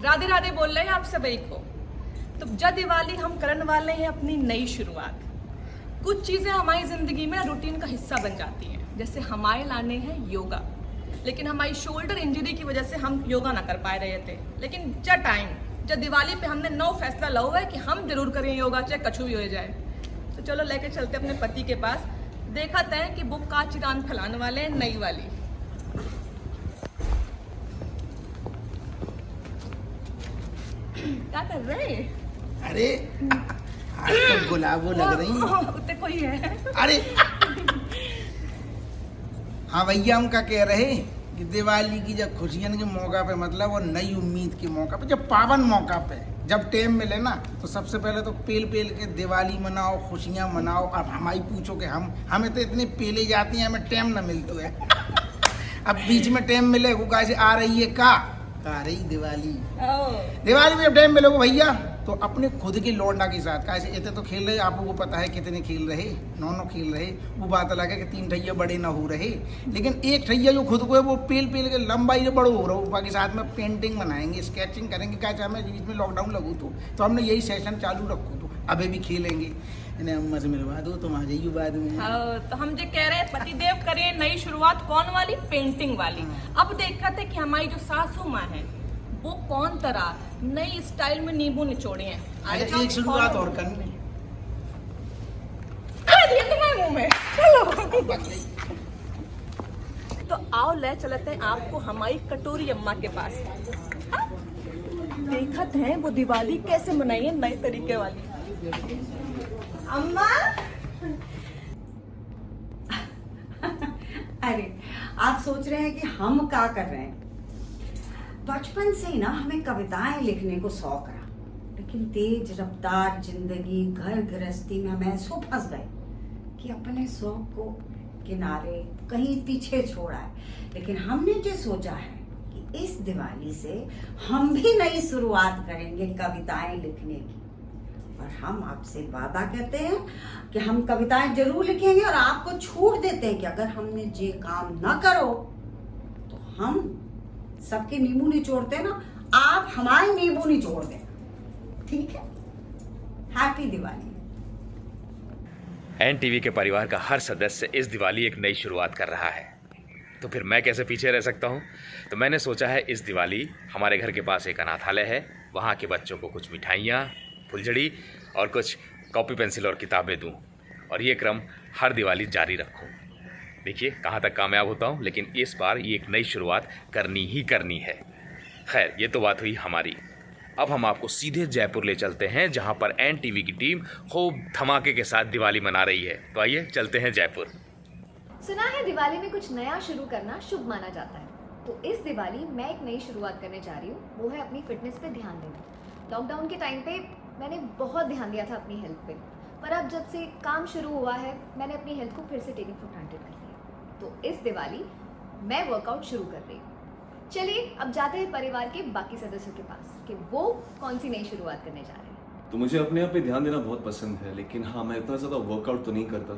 राधे राधे बोल रहे हैं आप सभी को। तो जब दिवाली हम करने वाले हैं अपनी नई शुरुआत। कुछ चीज़ें हमारी ज़िंदगी में रूटीन का हिस्सा बन जाती हैं, जैसे हमारे लाने हैं योगा। लेकिन हमारी शोल्डर इंजरी की वजह से हम योगा ना कर पा रहे थे। लेकिन जब दिवाली पे हमने नौ फैसला ला हुआ है कि हम जरूर करें योगा, चाहे कछु भी हो जाए। तो चलो लेके चलते अपने पति के पास, देखते हैं कि वो का चिरान फैलाने वाले हैं नई वाली। क्या कर रहे हैं? अरे आज तो गुलाबो लग रही उतने कोई है। अरे हाँ भैया, हम क्या कह रहे कि दिवाली की जब खुशियन के मौका पे, मतलब और नई उम्मीद के मौका पे, जब पावन मौका पे जब टाइम मिले ना, तो सबसे पहले तो पेल के दिवाली मनाओ, खुशियाँ मनाओ। अब हमारी पूछो कि हमें तो इतने पेले जाती हैं, हमें टाइम ना मिलता है। अब बीच में टाइम मिले वो कैसे आ रही है का आ रही दिवाली में जब टाइम मिलोगे भैया, तो अपने खुद के लौंडा के साथ कैसे इतने तो खेल रहे, आपको पता है कितने खेल रहे, नौ खेल रहे। वो बात अलग है कि 3 ठैया बड़े ना हो रहे, लेकिन एक ठैया जो खुद को है वो पेल के लंबाई से बड़ो हो रहा हो। बाकी साथ में पेंटिंग बनाएंगे, स्केचिंग करेंगे। क्या हमें बीच में लॉकडाउन लगू तो हमने यही सेशन चालू रखू, तो अभी भी खेलेंगे। इन्हें अम्मा से मिलवा दो, तुम आ जाइए बाद में। तो हम जो कह रहे हैं पतिदेव करें नई शुरुआत, कौन वाली? पेंटिंग वाली। अब देखा थे कि हमारी जो सासू माँ है वो कौन तरह नई स्टाइल में नींबू निचोड़े हैं। एक शुरुआत और करनी तुम्हारे मुंह में। चलो तो आओ ले चलते हैं आपको हमारी कटोरी अम्मा के पास। देखते हैं वो दिवाली कैसे मनाई है नए तरीके वाली। अम्मा अरे आप सोच रहे हैं कि हम क्या कर रहे हैं? बचपन से ही ना हमें कविताएं लिखने को शौक रहा, लेकिन तेज रफ्तार जिंदगी घर गृहस्थी में हम ऐसो फंस गए कि अपने शौक को किनारे कहीं पीछे छोड़ा है। लेकिन हमने जो सोचा है कि इस दिवाली से हम भी नई शुरुआत करेंगे कविताएं लिखने की। और हम आपसे वादा करते हैं कि हम कविताएं जरूर लिखेंगे, और आपको छूट देते हैं कि अगर हमने ये काम ना करो तो हम सबके नींबू निचोड़ते ना, आप हमारे नींबू निचोड़ दें। ठीक है? हैप्पी दिवाली। NTV के परिवार का हर सदस्य इस दिवाली एक नई शुरुआत कर रहा है, तो फिर मैं कैसे पीछे रह सकता हूँ। तो मैंने सोचा है इस दिवाली हमारे घर के पास एक अनाथालय है, वहाँ के बच्चों को कुछ मिठाइयाँ, फुलझड़ी और कुछ कॉपी पेंसिल और किताबें दूँ, और ये क्रम हर दिवाली जारी रखूँ। देखिए कहाँ तक कामयाब होता हूँ, लेकिन इस बार ये एक नई शुरुआत करनी ही करनी है। खैर ये तो बात हुई हमारी। अब हम आपको सीधे जयपुर ले चलते हैं, जहाँ पर NTV की टीम खूब धमाके के साथ दिवाली मना रही है। तो आइए चलते हैं जयपुर। सुना है दिवाली में कुछ नया शुरू करना शुभ माना जाता है, तो इस दिवाली मैं एक नई शुरुआत करने जा रही हूँ, वो है अपनी फिटनेस पे ध्यान देना। लॉकडाउन के टाइम पे मैंने बहुत ध्यान दिया था अपनी हेल्थ पे, पर अब जब से काम शुरू हुआ है मैंने अपनी हेल्थ को फिर से टेकिंग फॉर ग्रांटेड कर लिया। तो इस दिवाली मैं वर्कआउट शुरू कर रही हूँ। चलिए अब जाते हैं परिवार के बाकी सदस्यों के पास कि वो कौन सी नई शुरुआत करने जा रहे हैं। तो मुझे अपने आप पे ध्यान देना बहुत पसंद है, लेकिन हाँ मैं इतना ज़्यादा वर्कआउट तो नहीं करता।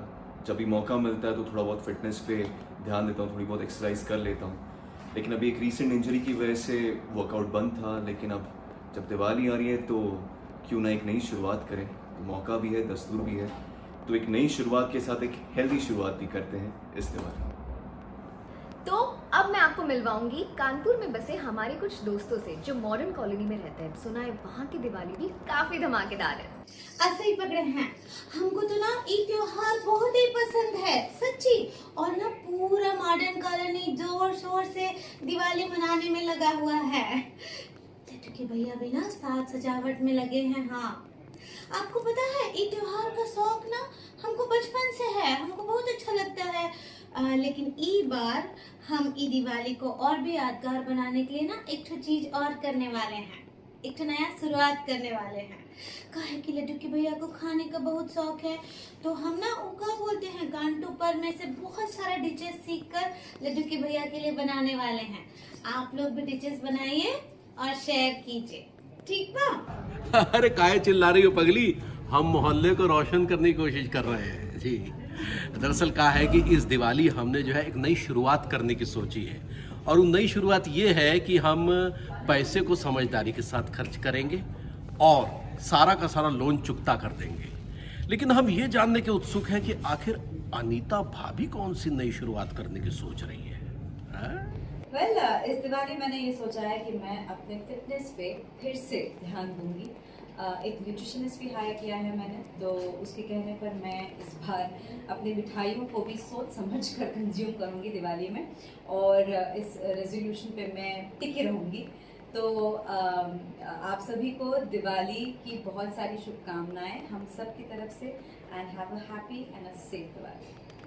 जब भी मौका मिलता है तो थोड़ा बहुत फिटनेस पे ध्यान देता हूँ, थोड़ी बहुत एक्सरसाइज कर लेता हूँ। लेकिन अभी एक रीसेंट इंजरी की वजह से वर्कआउट बंद था, लेकिन अब जब दिवाली आ रही है तो क्यों ना एक नई शुरुआत करें। तो मौका भी है, दस्तूर भी है, तो एक नई शुरुआत के साथ एक हेल्दी शुरुआत भी करते हैं इस दिवाली। तो अब मैं आपको मिलवाऊंगी कानपुर में बसे हमारे कुछ दोस्तों से जो मॉडर्न कॉलोनी में रहते हैं। सुना है वहाँ की दिवाली भी काफी धमाकेदार है। ऐसे ही पकड़े हैं। हमको तो ना ये त्योहार बहुत ही पसंद है सच्ची। और ना पूरा मॉडर्न कॉलोनी जोर शोर से दिवाली मनाने में लगा हुआ है। के भैया भी ना साज सजावट में लगे हैं। हाँ आपको पता है ये त्योहार का शौक ना हमको बचपन से है, हमको बहुत अच्छा लगता है। लेकिन ई बार हम ई दिवाली को और भी यादगार बनाने के लिए ना एक चीज और करने वाले हैं, एक नया शुरुआत करने वाले हैं। काहे कि लड्डू के भैया को खाने का बहुत शौक है, तो हम ना उनका बोलते हैं गांटू पर में से बहुत सारा डिशेस सीख कर लड्डू के भैया के लिए बनाने वाले हैं। आप लोग भी डिशेस बनाइए और शेयर कीजिए, ठीक बा? अरे काहे चिल्ला रही हो पगली, हम मोहल्ले को रोशन करने की कोशिश कर रहे हैं जी। दरअसल कहा है कि इस दिवाली हमने जो है एक नई शुरुआत करने की सोची है, और वो नई शुरुआत ये है कि हम पैसे को समझदारी के साथ खर्च करेंगे और सारा का सारा लोन चुकता कर देंगे। लेकिन हम ये जानने के उत्सुक हैं कि आखिर अनीता भाभी कौन सी नई शुरुआत करने की सोच रही है, हाँ? वेल इस दिवाली मैंने ये सोचा है कि मैं अपने फिटनेस पे फिर से ध्यान दूंगी। एक न्यूट्रिशनिस्ट भी हायर किया है मैंने, तो उसके कहने पर मैं इस बार अपनी मिठाइयों को भी सोच समझ कर कंज्यूम करूंगी दिवाली में, और इस रेजोल्यूशन पे मैं टिकी रहूंगी। तो आप सभी को दिवाली की बहुत सारी शुभकामनाएं हम सब की तरफ से, and have a happy and a safe Diwali.